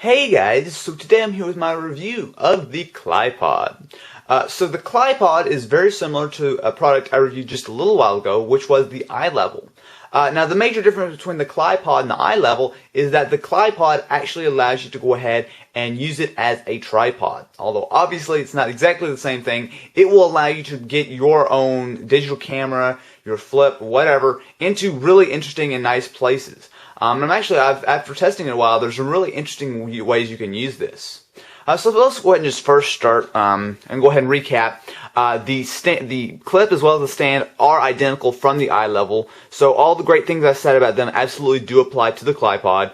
Hey guys, so today I'm here with my review of the KLipod. So the KLipod is very similar to a product I reviewed just a little while ago, which was the eye level. Now the major difference between the KLipod and the eye level is that the KLipod actually allows you to go ahead and use it as a tripod. Although obviously it's not exactly the same thing, it will allow you to get your own digital camera, your flip, whatever, into really interesting and nice places. After testing it a while, there's some really interesting ways you can use this. So let's go ahead and just first start and go ahead and recap. The clip as well as the stand are identical from the eye level, so all the great things I said about them absolutely do apply to the KLipod.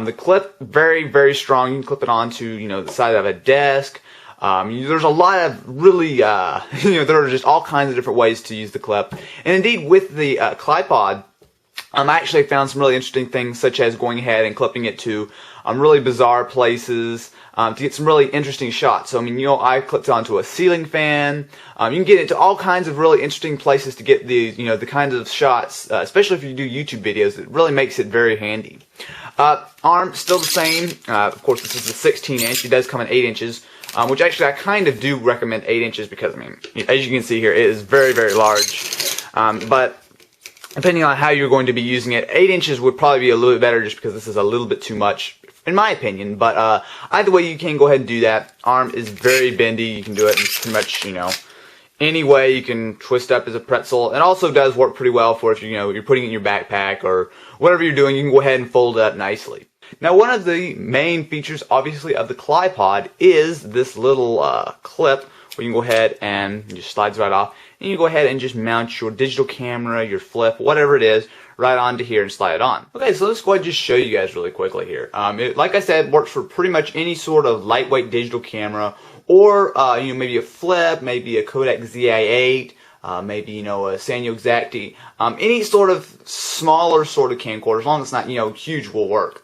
The clip, very, very strong. You can clip it onto, the side of a desk. There's a lot of really, there are just all kinds of different ways to use the clip. And indeed, with the KLipod, I actually found some really interesting things, such as going ahead and clipping it to really bizarre places to get some really interesting shots. So, I clipped it onto a ceiling fan. You can get it to all kinds of really interesting places to get these, the kinds of shots, especially if you do YouTube videos. It really makes it very handy. Arm, still the same. Of course, this is the 16-inch. It does come in 8 inches, which actually I kind of do recommend 8 inches because, as you can see here, it is very, very large. But depending on how you're going to be using it, 8 inches would probably be a little bit better just because this is a little bit too much, in my opinion. But either way, you can go ahead and do that. Arm is very bendy. You can do it in pretty much, any way. You can twist up as a pretzel. It also does work pretty well for if you're putting it in your backpack or whatever you're doing. You can go ahead and fold it up nicely. Now, one of the main features, obviously, of the KLipod is this little clip where you can go ahead and it just slides right off. And you go ahead and just mount your digital camera, your flip, whatever it is, right onto here and slide it on. Okay, so let's go ahead and just show you guys really quickly here. Like I said, works for pretty much any sort of lightweight digital camera, or maybe a flip, maybe a Kodak ZI-8, maybe a Sanyo Exacti, any sort of smaller sort of camcorder, as long as it's not huge, will work.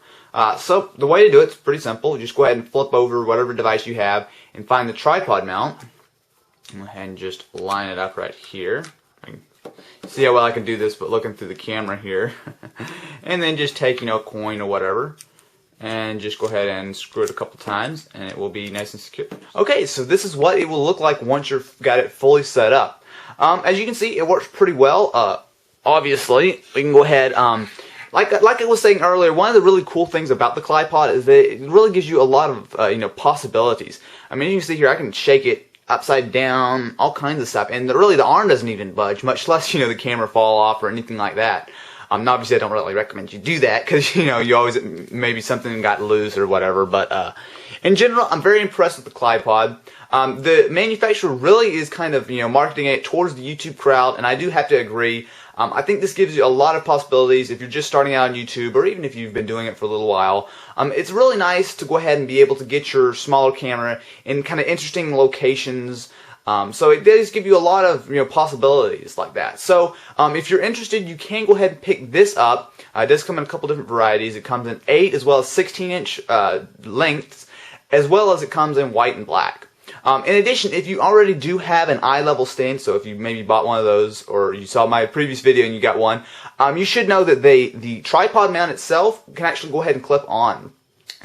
So the way to do it is pretty simple. You just go ahead and flip over whatever device you have and find the tripod mount. Go ahead and just line it up right here. See how well I can do this, but looking through the camera here. And then just take, a coin or whatever, and just go ahead and screw it a couple times, and it will be nice and secure. Okay, so this is what it will look like once you've got it fully set up. As you can see, it works pretty well. Obviously, we can go ahead. Like I was saying earlier, one of the really cool things about the KLipod is that it really gives you a lot of possibilities. You can see here, I can shake it upside down, all kinds of stuff, and really the arm doesn't even budge, much less the camera fall off or anything like that. Obviously I don't really recommend you do that because you always, maybe something got loose or whatever, but in general I'm very impressed with the KLipod. The manufacturer really is kind of marketing it towards the YouTube crowd, and I do have to agree. I think this gives you a lot of possibilities if you're just starting out on YouTube, or even if you've been doing it for a little while. It's really nice to go ahead and be able to get your smaller camera in kind of interesting locations. So it does give you a lot of possibilities like that. So if you're interested, you can go ahead and pick this up. It does come in a couple different varieties. It comes in 8 as well as 16-inch lengths, as well as it comes in white and black. In addition, if you already do have an eye level stand, so if you maybe bought one of those, or you saw my previous video and you got one, you should know that the tripod mount itself can actually go ahead and clip on.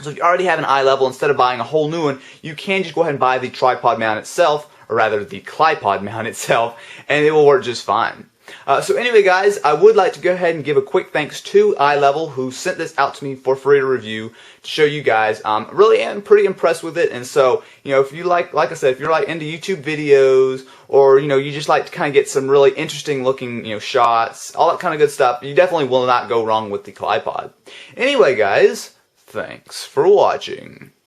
So if you already have an eye level, instead of buying a whole new one, you can just go ahead and buy the tripod mount itself, or rather the KLipod mount itself, and it will work just fine. So anyway, guys, I would like to go ahead and give a quick thanks to iLevel, who sent this out to me for free to review to show you guys. Really am pretty impressed with it, and so if you like I said, if you're into YouTube videos, or you just like to kind of get some really interesting looking shots, all that kind of good stuff, you definitely will not go wrong with the KLipod. Anyway, guys, thanks for watching.